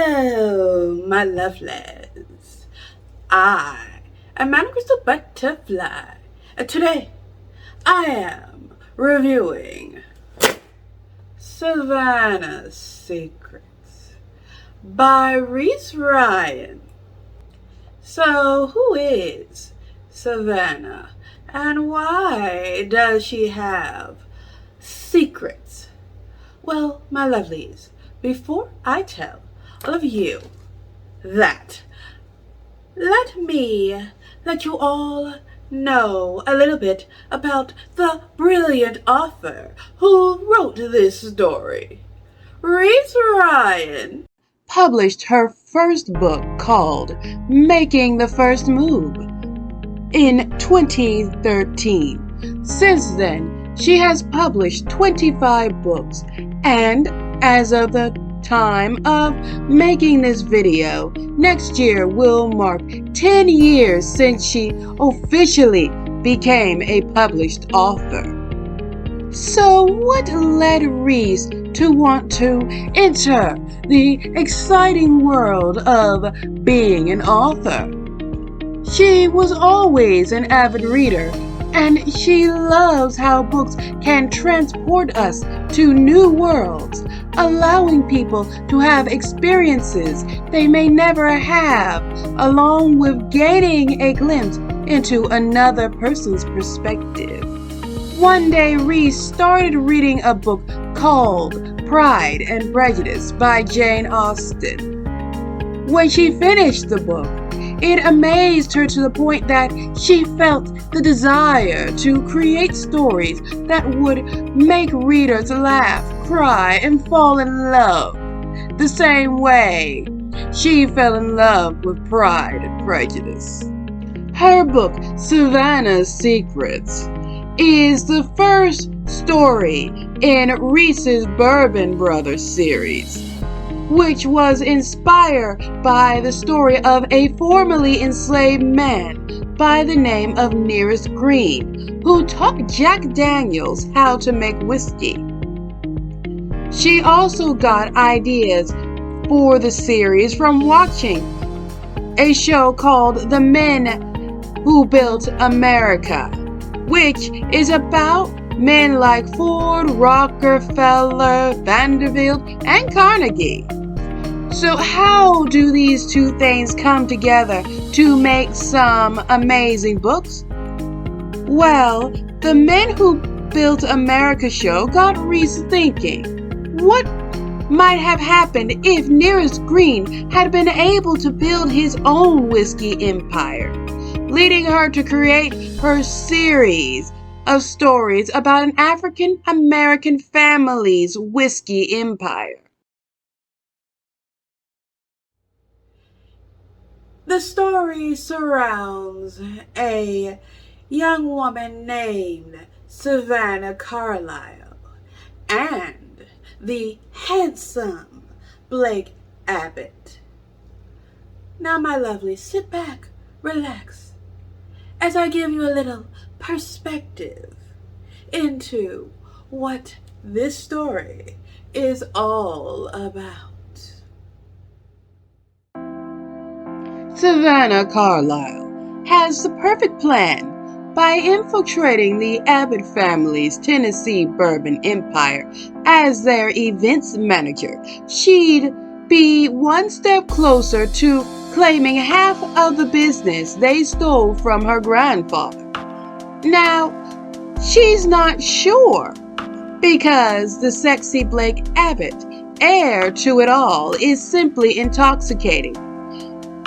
Hello, my lovelies. I am Madam Crystal Butterfly. Today, I am reviewing Savanna's Secrets by Reese Ryan. So, who is Savanna, and why does she have secrets? Well, my lovelies, before I tell all of you that, let me let you all know a little bit about the brilliant author who wrote this story. Reese Ryan published her first book called Making the First Move in 2013. Since then, she has published 25 books, and as of the time of making this video, next year will mark 10 years since she officially became a published author. So what led Reese to want to enter the exciting world of being an author? She was always an avid reader, and she loves how books can transport us to new worlds, allowing people to have experiences they may never have, along with gaining a glimpse into another person's perspective. One day, Reese started reading a book called Pride and Prejudice by Jane Austen. When she finished the book, it amazed her to the point that she felt the desire to create stories that would make readers laugh, cry, and fall in love the same way she fell in love with Pride and Prejudice. Her book, Savanna's Secrets, is the first story in Reese's Bourbon Brothers series, which was inspired by the story of a formerly enslaved man by the name of Nearest Green, who taught Jack Daniels how to make whiskey. She also got ideas for the series from watching a show called The Men Who Built America, which is about men like Ford, Rockefeller, Vanderbilt, and Carnegie. So how do these two things come together to make some amazing books? Well, the Men Who Built America show got Reese thinking, what might have happened if Nearest Green had been able to build his own whiskey empire, leading her to create her series of stories about an African American family's whiskey empire. The story surrounds a young woman named Savanna Carlyle and the handsome Blake Abbott. Now, my lovely, sit back, relax, as I give you a little perspective into what this story is all about. Savanna Carlyle has the perfect plan. By infiltrating the Abbott family's Tennessee bourbon empire as their events manager, she'd be one step closer to claiming half of the business they stole from her grandfather. Now, she's not sure, because the sexy Blake Abbott, heir to it all, is simply intoxicating.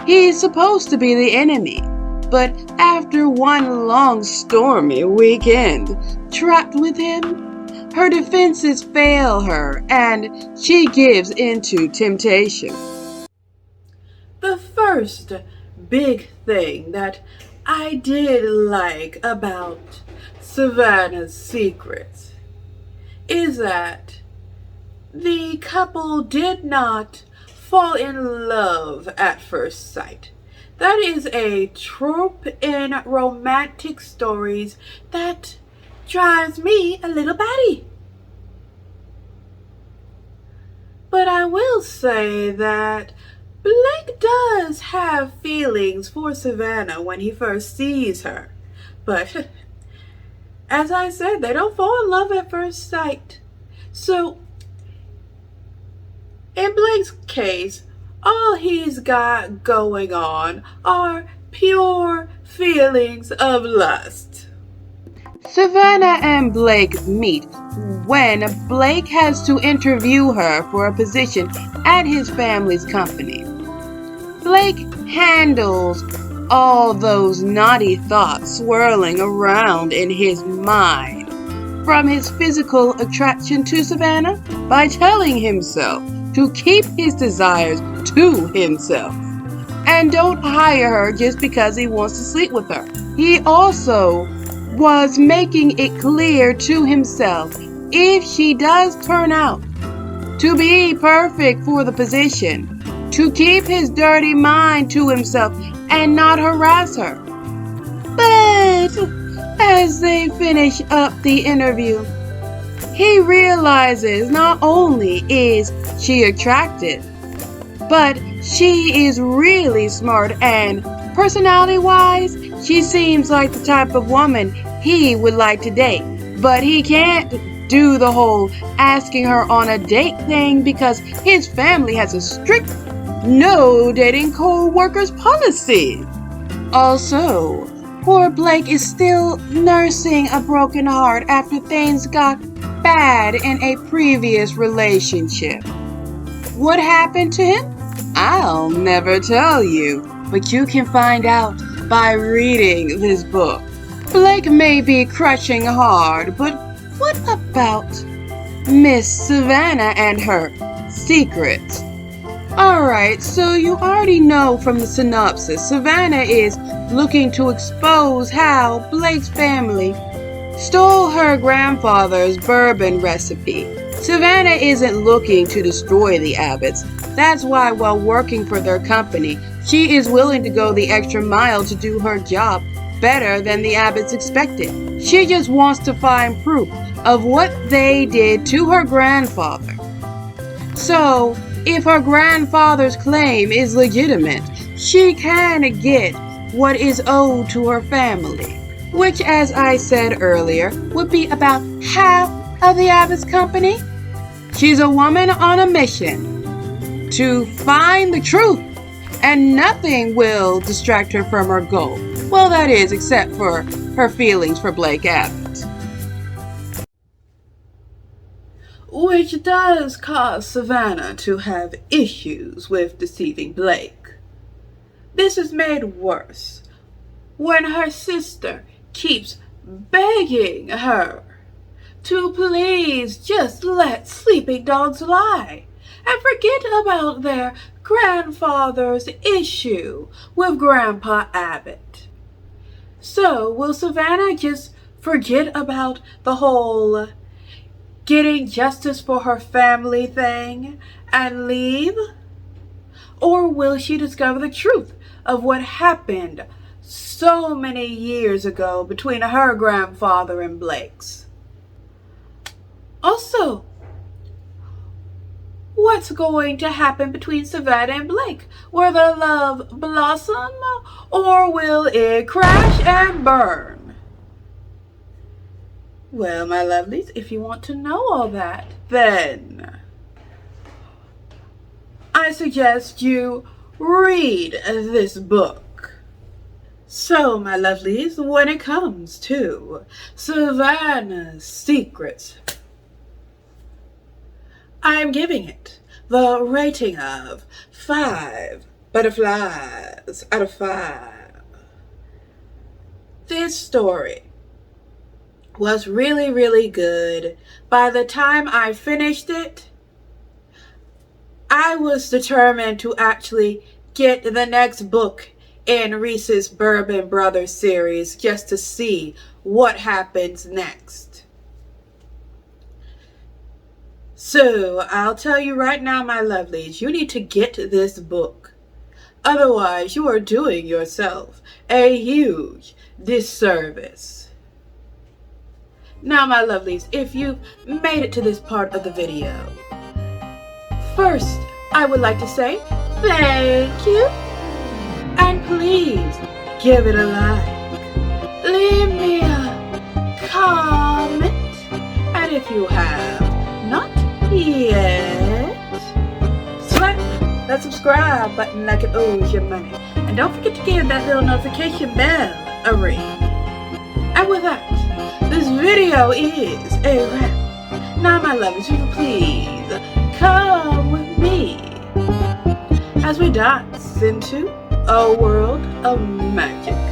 He's supposed to be the enemy, but after one long stormy weekend trapped with him, her defenses fail her and she gives into temptation. The first big thing that I did like about Savanna's Secrets is that the couple did not fall in love at first sight. That is a trope in romantic stories that drives me a little batty. But I will say that Blake does have feelings for Savanna when he first sees her. But as I said, they don't fall in love at first sight. So, in Blake's case, all he's got going on are pure feelings of lust. Savanna and Blake meet when Blake has to interview her for a position at his family's company. Blake handles all those naughty thoughts swirling around in his mind from his physical attraction to Savanna by telling himself to keep his desires to himself and don't hire her just because he wants to sleep with her. He also was making it clear to himself if she does turn out to be perfect for the position, to keep his dirty mind to himself and not harass her. But as they finish up the interview, he realizes not only is she attractive, but she is really smart, and personality-wise, she seems like the type of woman he would like to date. But he can't do the whole asking her on a date thing because his family has a strict no dating co-workers policy. Also, poor Blake is still nursing a broken heart after things got bad in a previous relationship. What happened to him? I'll never tell you, but you can find out by reading this book. Blake may be crushing hard, but what about Miss Savanna and her secret? Alright, so you already know from the synopsis, Savanna is looking to expose how Blake's family stole her grandfather's bourbon recipe. Savanna isn't looking to destroy the Abbotts. That's why while working for their company, she is willing to go the extra mile to do her job better than the Abbotts expected. She just wants to find proof of what they did to her grandfather. So, if her grandfather's claim is legitimate, she can get what is owed to her family, which, as I said earlier, would be about half of the Abbott's company. She's a woman on a mission to find the truth, and nothing will distract her from her goal. Well, that is, except for her feelings for Blake Abbott, which does cause Savanna to have issues with deceiving Blake. This is made worse when her sister keeps begging her to please just let sleeping dogs lie and forget about their grandfather's issue with Grandpa Abbott. So, will Savanna just forget about the whole getting justice for her family thing and leave? Or will she discover the truth of what happened so many years ago between her grandfather and Blake's? Also, what's going to happen between Savanna and Blake? Will their love blossom, or will it crash and burn? Well, my lovelies, if you want to know all that, then I suggest you read this book. So, my lovelies, when it comes to Savanna's Secrets, I'm giving it the rating of 5 butterflies out of 5. This story was really, really good. By the time I finished it, I was determined to actually get the next book in Reese's Bourbon Brothers series just to see what happens next. So, I'll tell you right now, my lovelies, you need to get this book. Otherwise, you are doing yourself a huge disservice. Now, my lovelies, if you've made it to this part of the video, First, I would like to say thank you. And please give it a like. Leave me a comment. And if you have not yet, slap that subscribe button like it owes your money. And don't forget to give that little notification bell a ring. And with that, this video is a wrap. Now, my lovers, if you please come with me as we dance into a world of magic.